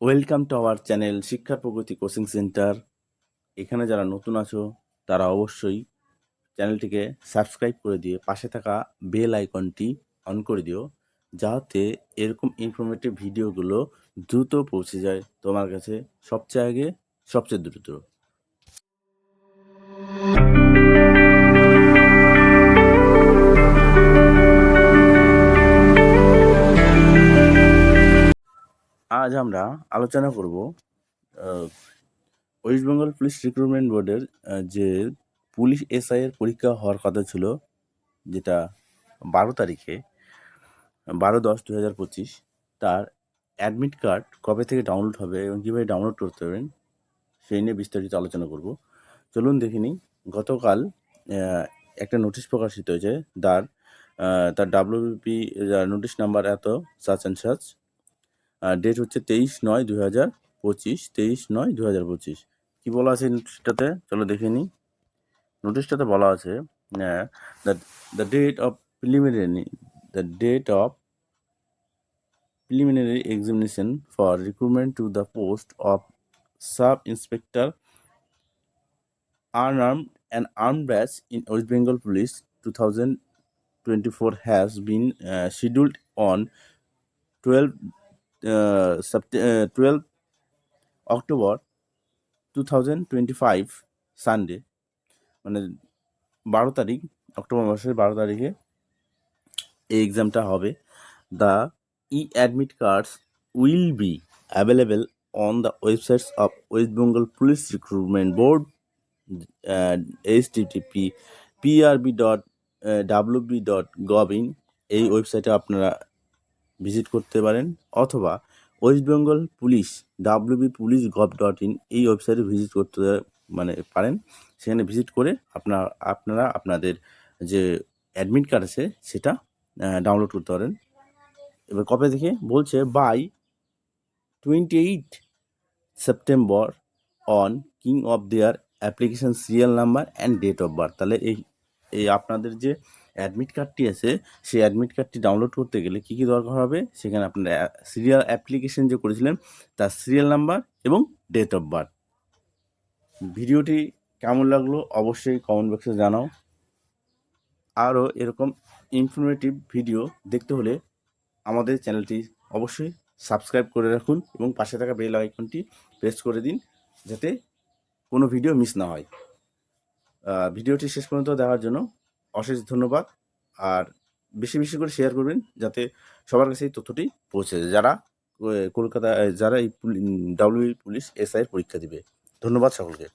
Welcome to our channel শিক্ষার প্রগতি coaching centre. এখানে যারা নতুন আছো তারা অবশ্যই চ্যানেলটিকে সাবস্ক্রাইব করে দিয়ে পাশে থাকা বেল আইকনটি অন করে দিও, যাতে এরকম ইনফরমেটিভ ভিডিওগুলো দ্রুত পৌঁছে যায় তোমার কাছে সবচেয়ে আগে, সবচেয়ে দ্রুত। আজ আমরা আলোচনা করব ওয়েস্ট বেঙ্গল পুলিশ রিক্রুটমেন্ট বোর্ডের যে পুলিশ এসআই এর পরীক্ষা হওয়ার কথা ছিল, যেটা 12 তারিখে 12/10/2025, তার অ্যাডমিট কার্ড কবে থেকে ডাউনলোড হবে এবং কীভাবে ডাউনলোড করতে পারবেন সেই নিয়ে বিস্তারিত আলোচনা করব। চলুন দেখে নিই। গতকাল একটা নোটিশ প্রকাশিত হয়েছে, তার ডাব্লিউবিপি নোটিশ নাম্বার এত সাচ অ্যান্ড সাচ, ডেট হচ্ছে 23/9/2025, 23/9/2025। কী বলা আছে নোটিশটাতে? চলো দেখে নিই। নোটিশটাতে বলা আছে the date of preliminary examination for recruitment to the post of sub-inspector unarmed and armed batch in West Bengal Police 2024 has been scheduled on 12 October 2025 Sunday, মানে 12 তারিখ, অক্টোবর মাসের 12 তারিখে এই এক্সামটা হবে। The e-admit cards will be available on the websites of West Bengal Police Recruitment Board, http://prb.wb.gov.in এই ওয়েবসাইটে আপনারা ভিজিট করতে পারেন, অথবা ওয়েস্ট বেঙ্গল পুলিশ wp.police.gov.in এই ওয়েবসাইটে ভিজিট করতে পারেন। সেখানে ভিজিট করে আপনারা আপনাদের যে অ্যাডমিট কার্ড আছে সেটা ডাউনলোড করতে পারেন। এবার কবে থেকে বলছে? By 28 September on king of their application serial number and date of birth. তাহলে এই আপনাদের যে অ্যাডমিট কার্ডটি আছে সেই অ্যাডমিট কার্ডটি ডাউনলোড করতে গেলে কী কী দরকার হবে? সেখানে আপনারা সিরিয়াল অ্যাপ্লিকেশন যে করেছিলেন তার সিরিয়াল নাম্বার এবং ডেট অফ বার্থ। ভিডিওটি কেমন লাগলো অবশ্যই কমেন্ট বক্সে জানাও। আরও এরকম ইনফরমেটিভ ভিডিও দেখতে হলে আমাদের চ্যানেলটি অবশ্যই সাবস্ক্রাইব করে রাখুন এবং পাশে থাকা বেল আইকনটি প্রেস করে দিন, যাতে কোনো ভিডিও মিস না হয়। ভিডিওটি শেষ পর্যন্ত দেখার জন্য অশেষ ধন্যবাদ। আর বেশি বেশি করে শেয়ার করবেন, যাতে সবার কাছে এই তথ্যটি পৌঁছে যায় যারা কলকাতা যারা এই ডাব্লিউবি পুলিশ এসআই পরীক্ষা দিবে। ধন্যবাদ সকলকে।